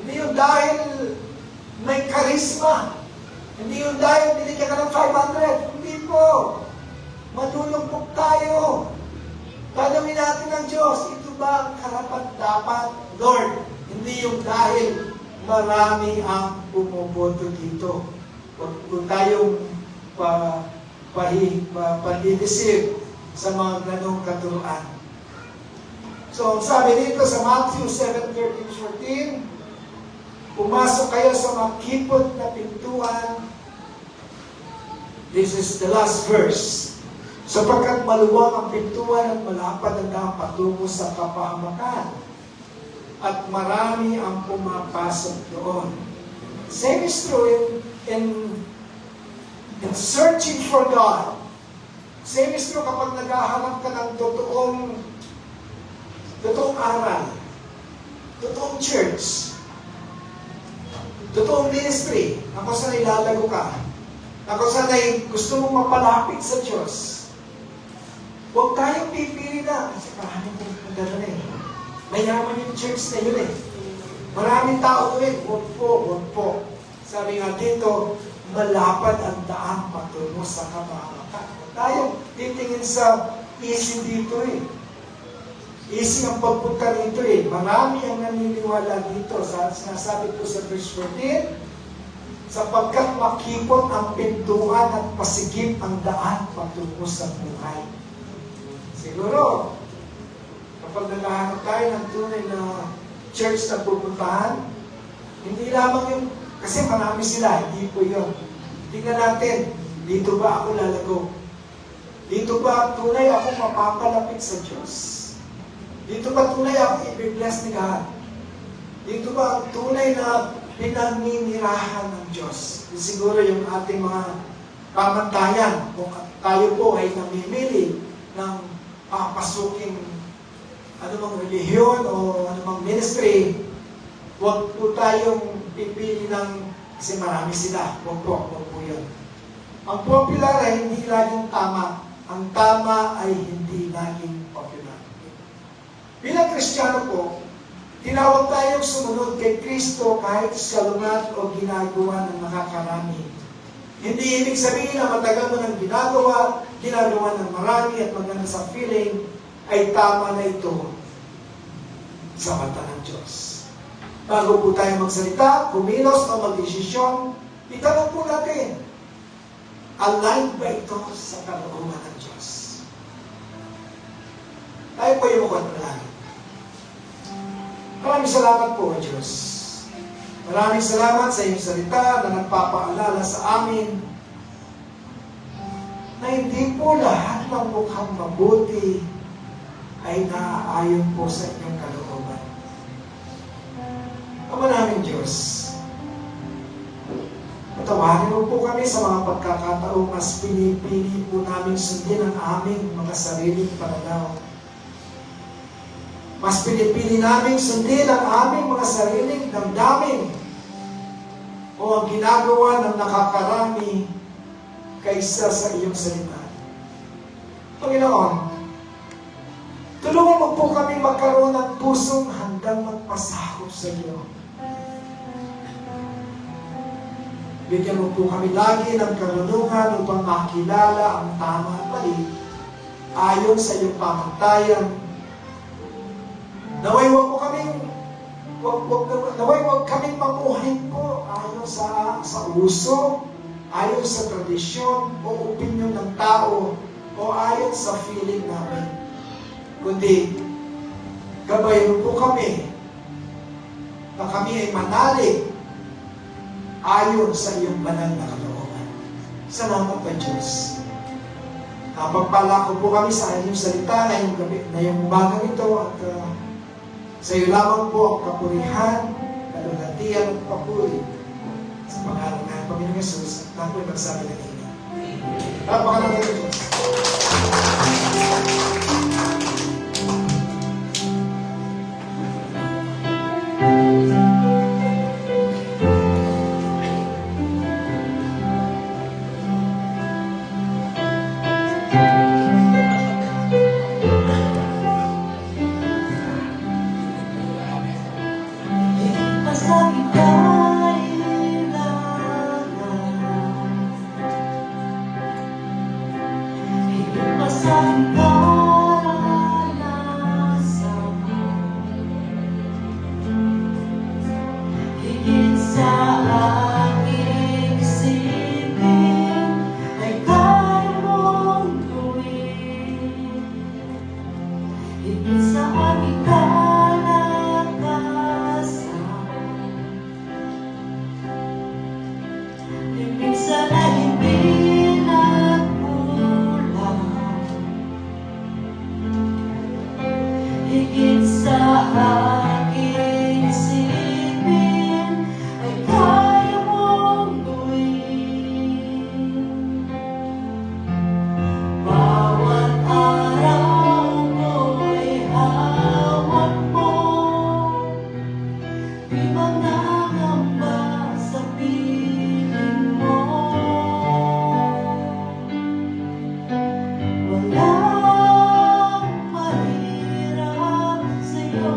Hindi yung dahil may karisma. Hindi yung dahil binigyan ka ng 500. Hindi po. Madulungkot tayo. Tanungin natin ng Diyos, ito ba ang karapat-dapat? Lord, hindi yung dahil marami ang pumuboto dito. Huwag tayong pag-idisip sa mga ganong katuruan. So, sabi dito sa Matthew 7:13-14, pumasok kayo sa makipot na pintuan. This is the last verse. Sapagkat maluwang ang pintuan at malapad ang daan patungo sa kapahamakan. At marami ang pumapasok doon. Same is true in searching for God. Same is true kapag naghahanap ka ng totoong aral, totoong church, totoong ministry, na kung saan ilalago ka, na kung saan ay gusto mong mapalapit sa Diyos. Huwag tayong pipili na, kasi maraming magdala na eh. Mayaman yung church na yun eh. Maraming tao doon eh. Huwag po. Sabi nga dito, malapad ang daan patungo sa kapahamakan. Huwag tayong titingin sa easy dito eh. Easy ang pagpunta rito eh. Marami ang naniniwala dito. Sinasabi po sa verse 14, sapagkat makipot ang pintuan at pasigip ang daan patungo sa buhay. Siguro, kapag naghahanap tayo ng tunay na church na pupuntahan, hindi lamang yung, kasi marami sila, hindi po yun. Tingnan natin, dito ba ako lalago? Dito ba tunay ako mapapalapit sa Diyos? Dito ba tunay ako i-bless ni God? Dito ba ang tunay na pinaninirahan ng Diyos? Siguro yung ating mga pamantayan, kung tayo po ay namimili ng papasukin anumang relihiyon o anumang ministry, huwag po tayong pipili ng, kasi marami sila, huwag po yun. Ang popular ay hindi laging tama. Ang tama ay hindi laging popular. Bilang Kristiyano po, Tinawag tayong sumunod kay Kristo kahit salungat o ginagawa ng nakakarami. Hindi ibig sabihin na matagal mo nang ginagawa ng marami at maganda sa feeling, ay tama na ito sa mata ng Diyos. Bago po tayo magsalita, kumilos o magdesisyon, itanong po natin, aligned ba ito sa kalooban ng Diyos? Tayo po yung magpanalangin. Maraming salamat po, O Diyos. Maraming salamat sa iyong salita na nagpapaalala sa amin na hindi po lahat ng mukhang mabuti ay naaayon po sa inyong kalooban. Ama namin Diyos, patawarin mo po kami sa mga pagkakataong mas pinipili po namin sundin ang aming mga sariling pananaw. Mas pinipili namin sundin ang aming mga sariling damdamin o ang ginagawa ng nakakarami kaysa sa iyong salita. Panginoon, tulungan mo po kami magkaroon ng pusong handang magpasakop sa iyo. Bigyan mo po kami lagi ng karunungan upang makilala ang tama at mali ayon sa iyong pamantayan. Naway huwag kaming mamuhay po ayon sa uso, ayon sa tradisyon o opinyon ng tao o ayon sa feeling namin. Kundi, gabayan po kami na kami ay manalig ayon sa iyong banal na kalooban. Salamat po, Diyos. Napagpala ko po kami sa inyong salita ngayong umagang ito at sa iyo lamang po ang kapurihan, kalulatian at papuri sa pangalan ng Panginoong Yesus at ako'y magsabi ng ina. Napakalaman ng Diyos. Walang mahirap sa'yo.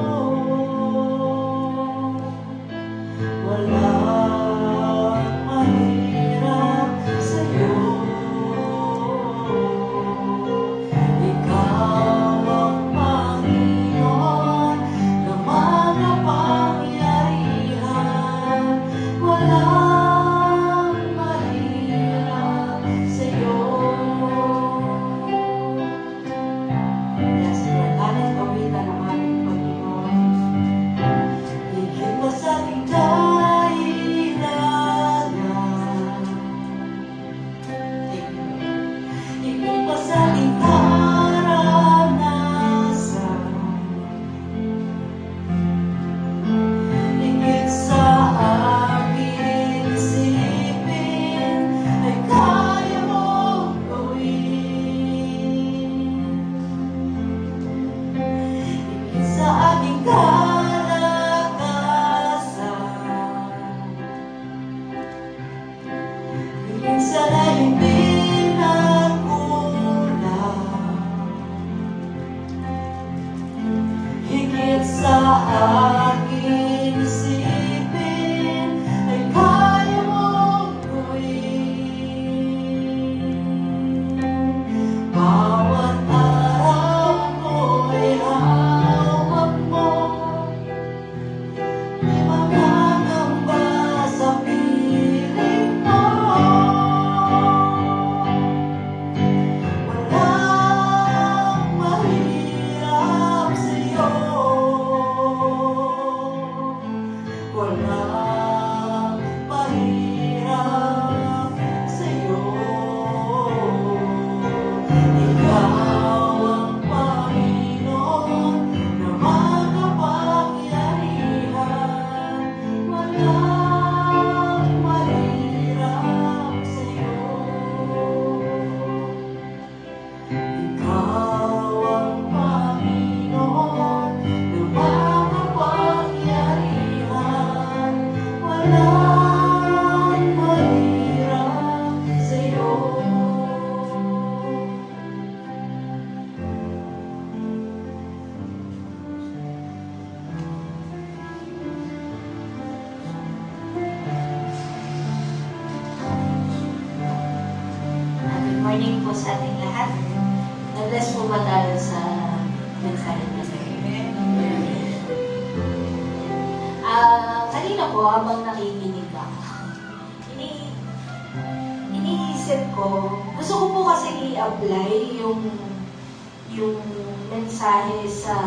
morning po sa ating lahat. Na-bless po ba tayo sa mensahe natin? Kanina po, habang nakikinig ako, iniisip ko, gusto ko po kasi i-apply yung mensahe sa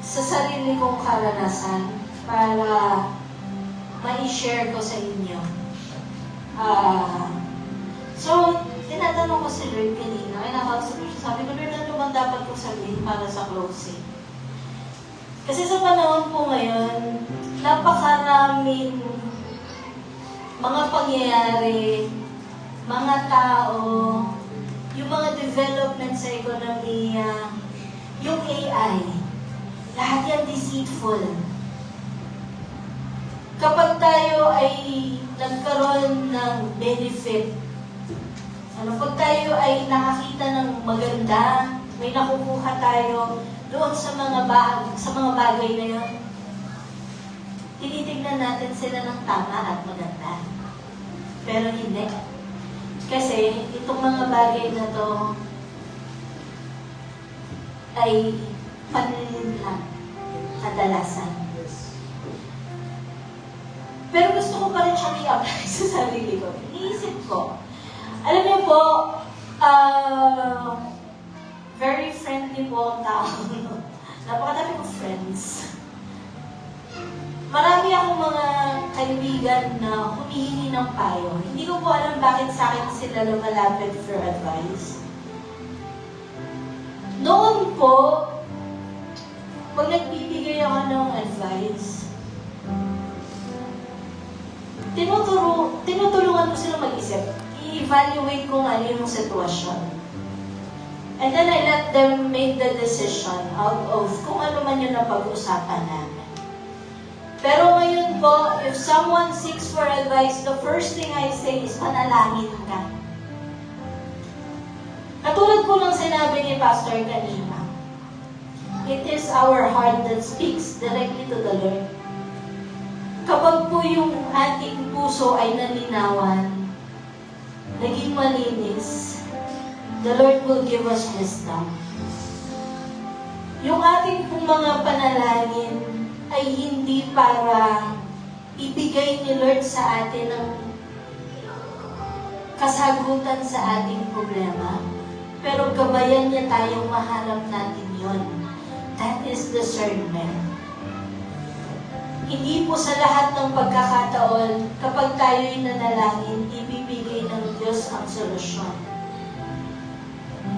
sarili kong karanasan para ma-share ko sa inyo. So, tinatanong ko si Lord kanina, ay nakausap ko siya, sabi ko, Lord, ano bang dapat kong sabihin para sa closing? Kasi sa panahon po ngayon, napakaraming mga pangyayari, mga tao, yung mga development sa ekonomiya, yung AI, lahat yan deceitful. Kapag tayo ay nagkaroon ng benefit, pag tayo ay nakakita ng maganda, may nakukuha tayo doon sa mga bagay na yun, tinitignan natin sila ng tama at maganda. Pero hindi. Kasi itong mga bagay na to ay panlilin lang kadalasan. Pero gusto ko pa rin siyang i-apply sa sarili ko. Iniisip ko. Alam niyo po, very friendly po ang tao. Napakadami kong friends. Marami akong mga kaibigan na humihingi ng payo. Hindi ko po alam bakit sa akin sila lumalapit for advice. Noon po, pag nagbibigay ako ng advice, tinutulungan ko sila mag-isip. I-evaluate kung ano yung sitwasyon. And then I let them make the decision out of kung ano man yung napag-usapan namin. Pero ngayon po, if someone seeks for advice, the first thing I say is panalangin ka. Katulad po ng sinabi ni Pastor kanina, it is our heart that speaks directly to the Lord. Kapag po yung ating puso ay nalinawan, naging malinis, the Lord will give us wisdom. Yung ating pong mga panalangin ay hindi para ibigay ni Lord sa atin ang kasagutan sa ating problema. Pero gabayan niya tayong maharap natin yon. That is discernment. Hindi po sa lahat ng pagkakataon, kapag tayo'y nanalangin, ibibigay ng Diyos ang solusyon.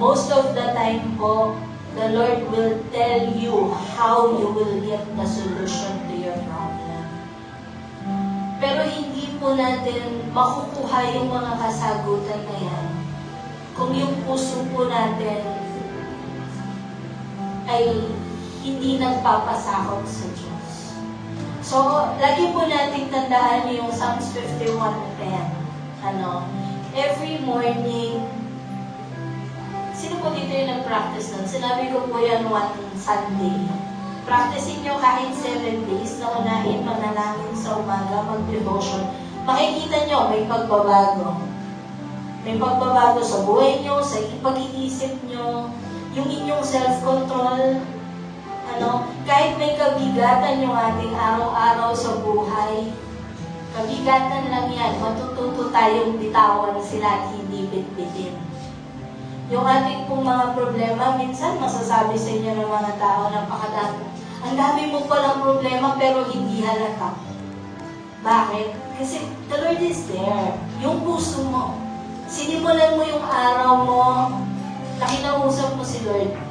Most of the time po, the Lord will tell you how you will get the solution to your problem. Pero hindi po natin makukuha yung mga kasagutan na yan kung yung puso po natin ay hindi nagpapasakot sa Diyos. So, lagi po natin tandaan yung Psalms 51:10. Every morning, sino po dito yung nag-practice nun? Sinabi ko po yan one Sunday. Practicein nyo kahit 7 days na unahin, manalangin sa umaga, mag-devotion. Makikita nyo, may pagbabago. May pagbabago sa buhay nyo, sa pag-iisip nyo, yung inyong self-control. Kahit may kabigatan yung ating araw-araw sa buhay, kabigatan lang yan, matututo tayong bitawan sila at hindi bitbitin. Yung ating pong mga problema, minsan masasabi sa inyo ng mga tao, napakadami. Ang dami mo palang problema pero hindi halata. Bakit? Kasi the Lord is there. Yung puso mo. Sinimulan mo yung araw mo, nakinausap mo si Lord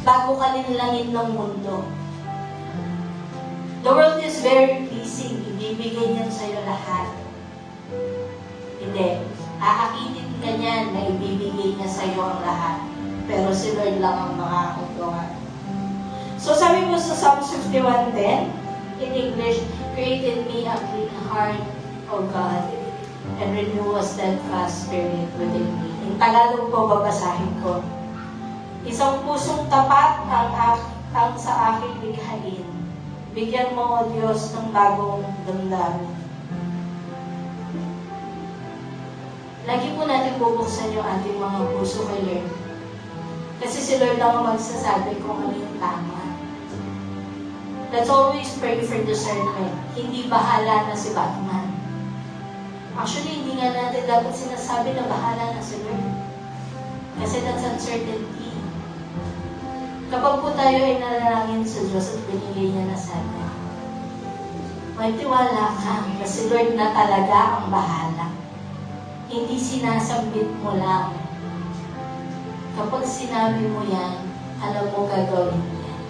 bago ka linlangin ng mundo. The world is very pleasing. Ibibigay niyan sa'yo lahat. Hindi. Aakitin ka niyan na ibibigay niya sa'yo ang lahat. Pero si Lord lang ang makakagawa. So sabi mo sa Psalm 51:10, in English, create in me a clean heart, O God, and renew a steadfast spirit within me. In Tagalog po, babasahin ko. Isang pusong tapat ang sa aking likhain. Bigyan mo, O Diyos, ng bagong damdamin. lagi po natin bubuksan yung ating mga puso kay Lord. Kasi si Lord lang ang magsasabi kung ano yung tama. Let's always pray for discernment. Hindi bahala na si Batman. Actually, hindi nga natin dapat sinasabi na bahala na si Lord. Kasi that's uncertainty. Kapag po tayo ay nanalangin sa Diyos at binigay niya na sa atin, may tiwala ka na si Lord na talaga ang bahala. Hindi sinasambit mo lang. Kapag sinabi mo yan, alam mo gagawin mo yan.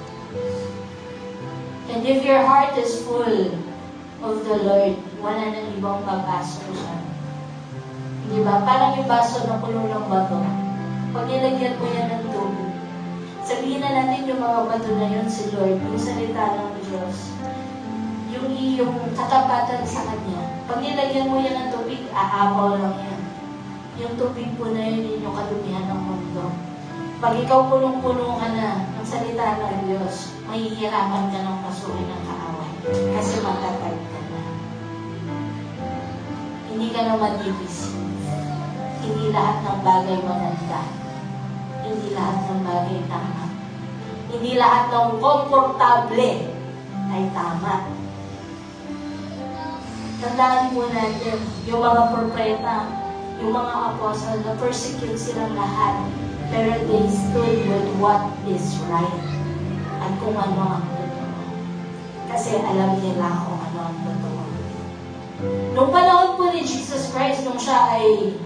And if your heart is full of the Lord, wala nang ibang papasok siya. Di ba? Parang yung baso na puno ng bato. Pag nilagyan mo yan ng tubig, sabihin na natin yung mga bato na yun si Lord, yung salita ng Diyos, yung iyong katapatan sa Kanya. Pag nilagyan mo yan ng tubig, aapaw lang yan. Yung tubig po na yun, yung kadumihan ng mundo. Pag ikaw punong-puno ka na ng salita ng Diyos, mahihirapan ka ng pasukin ng kaaway. Kasi matatag ka na. Hindi ka na madibis. Hindi lahat ng bagay maganda. Hindi lahat ng bagay tama. Hindi lahat ng komportable ay tama. Tandaan mo natin, yung mga propeta, yung mga apostle, na persecute silang lahat. Pero they stood with what is right. At kung ano ang totoo. Kasi alam nila kung ano ang totoo. Nung panahon po ni Jesus Christ, nung siya ay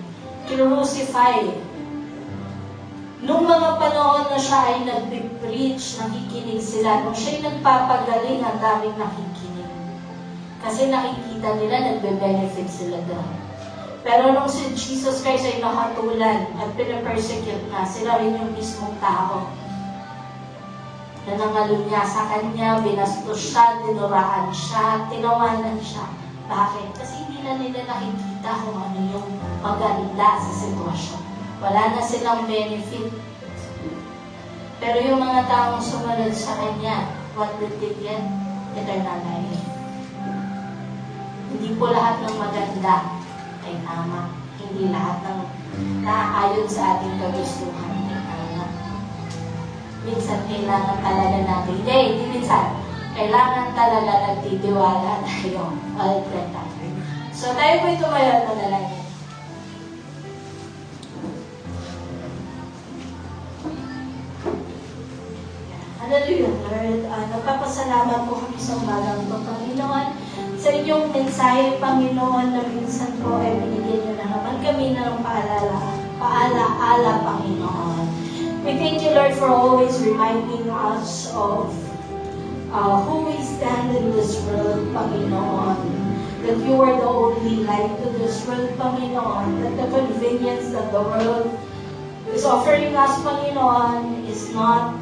crucify, nung mga panahon na siya ay nag-preach, nakikinig sila, nung siya ay nagpapagaling, ang daming nakikinig. Kasi nakikita nila, nagbe-benefit sila doon. Pero nung si Jesus Christ ay nakatulan at pinapersecute na, sila rin yung mismong tao na nangalunya sa kanya, binastos siya, dinuraan siya, tinawanan siya. Bakit? Kasi hindi na nila nakikita kung ano yung maganda sa sitwasyon. Wala na silang benefit. Pero yung mga taong sumunod sa kanya, what did they get? Eternal life. Hindi po lahat ng maganda ay tama. Hindi lahat ng naaayon sa ating kagustuhan ay tama. Minsan kailangan talaga natin, hindi minsan, kailangan talaga nagtitiwala tayo all the time. So tayo po'y tumayo at manalangin. Hallelujah, Lord. Nagpapasalamat po kami sa umagang ito, Panginoon. Sa inyong mensahe, Panginoon, na minsan po ay binigyan niyo na naman kami ng paalaala, Panginoon. We thank you, Lord, for always reminding us of who we stand in this world, Panginoon. That you are the only light to this world, Panginoon. That the convenience that the world is offering us, Panginoon, is not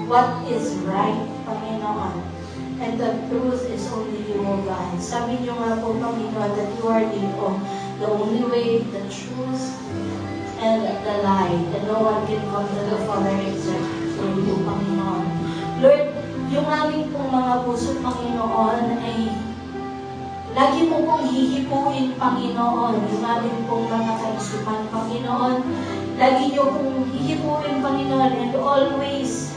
what is right, Panginoon. And the truth is only you, O God. Sabi niyo nga po, Panginoon, that you are the only way, the truth, and the light. And no one can come to the Father except through you, Panginoon. Lord, yung aming pong mga puso, Panginoon, ay lagi mo pong hihipuin, Panginoon. Yung aming pong mga kaisipan, Panginoon. Lagi niyo pong hihipuin, Panginoon, and always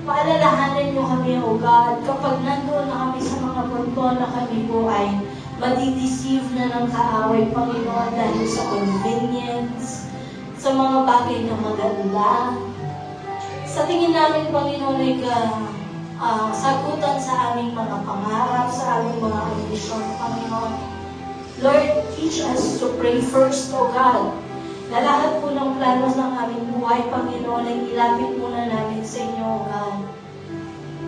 paalalahanan niyo kami, O God, kapag nandoon na kami sa mga punto na kami po ay madideceive na ng kaaway, Panginoon, dahil sa convenience, sa mga bagay na maganda. Sa tingin namin, Panginoon, ay sagutan sa aming mga pangarap, sa aming mga ambisyon, Panginoon. Lord, teach us to pray first, O God, na lahat po ng planos ng aming buhay, Panginoon, ay ilapit muna namin sa inyo, O God.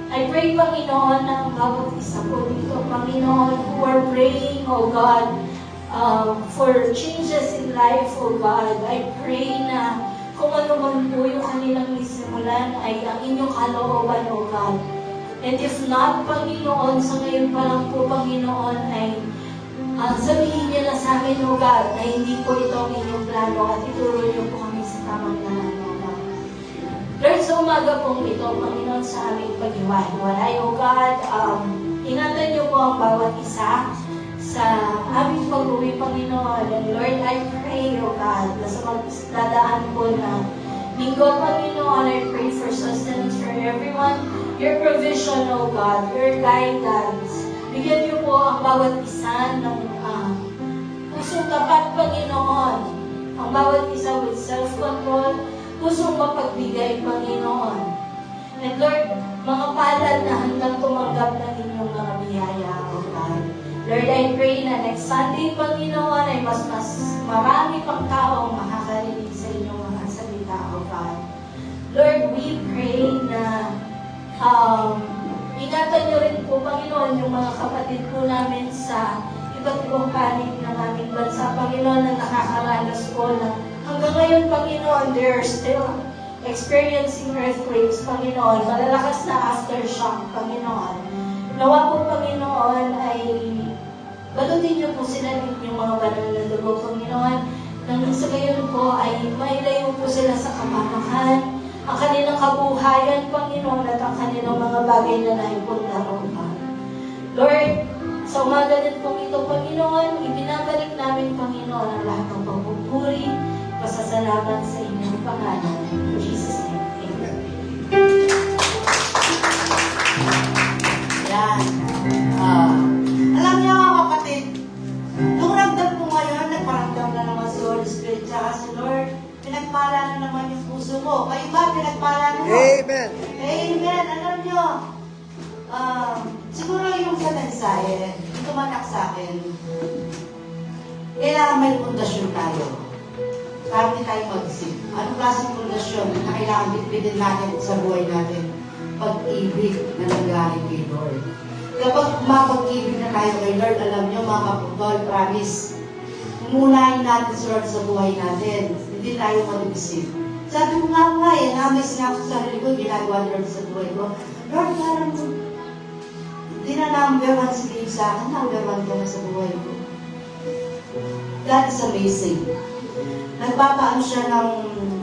I pray, Panginoon, na ang bawat isa po dito, Panginoon, who are praying, O God, for changes in life, O God. I pray na kung ano man po yung kanilang isimulan ay ang inyong kalooban, O God. And if not, Panginoon, sa ngayon pa lang po, Panginoon, ay sabihin niyo na sa amin, O God, na hindi po ito ang inyong plano at ituro niyo po kami sa tamang daan, O God. Lord, sa umaga pong ito, Panginoon, sa aming paghiwa-hiwalay, O God, ingatan niyo po ang bawat isa sa aming pag-uwi, Panginoon. And Lord, I pray, O God, na sa magdadaan po na linggo, Panginoon, I pray for sustenance for everyone, your provision, O God, your guidance. Bigyan niyo po ang bawat isa ng pusong tapat, Panginoon. Ang bawat isa with self-control, pusong mapagbigay, Panginoon. And Lord, mga palad na handang tumanggap ng inyong mga biyaya, O God. Lord, I pray na next Sunday, Panginoon, ay mas marami pang tao ang makakarinig sa inyong mga salita, O God. Lord, we pray na ingatan niyo rin po, Panginoon, yung mga kapatid po namin sa iba't ibang panig ng aming bansa, Panginoon, na nakakaranas po na hanggang ngayon, Panginoon, they are still experiencing earthquakes, Panginoon, malalakas na aftershock, Panginoon. Nawa po, Panginoon, ay balutin niyo po sila ng inyong mga banal na dugo, Panginoon, nang sa gayon po ay mailayo po sila sa kapamakan, ang kanilang kabuhayan, Panginoon, at ang kanilang mga bagay na naipundaroon. Lord, sa umaga din po ito, Panginoon, ibinabalik namin, Panginoon, ang lahat ng pagpupuri, pasasalamat sa inyong pangalan. In Jesus' name, Amen. Yan. Alam niyo, kapatid, nung ramdam ko ngayon, nagparamdam na naman si Holy Spirit tsaka si Lord. Pinagpala na naman yung puso mo. Kayo ba, pinagpala na mo? Amen. Amen. Alam niyo, siguro yung sa mensahe, tumatak sa akin, kailangan may pundasyon tayo. Para hindi tayo mag-isip. Anong klaseng pundasyon na kailangan bitbitin natin sa buhay natin? Pag-ibig na nanggaling kay Lord. Kapag mapag-ibig na tayo kay Lord, alam niyo mga kaputol, promise, umunahin natin si Lord sa buhay natin. Hindi tayo mag-isip. Sabi ko nga, na-miss nga ako sa sarili ko, ginagawa Lord sa buhay ko. Lord, parang hindi na number one si Dave sa akin, number one ka na sa buhay ko. That is amazing. Nagpapaano siya ng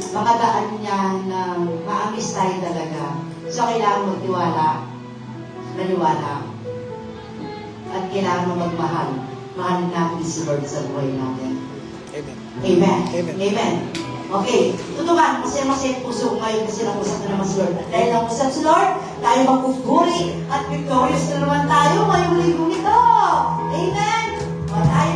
mga daan niya na maamis tayo talaga. So, kailangan magtiwala, maniwala, at kailangan mo magmahal. Mahalin natin si Lord sa buhay natin. Amen. Amen. Amen. Amen. Okay. Tutukan, masaya-masaya yung puso ko ngayon kasi nakusap na naman si Lord. At dahil nakusap si Lord, tayo magpupuri at victorious na naman tayo ngayong linggo nito. Amen. O tayo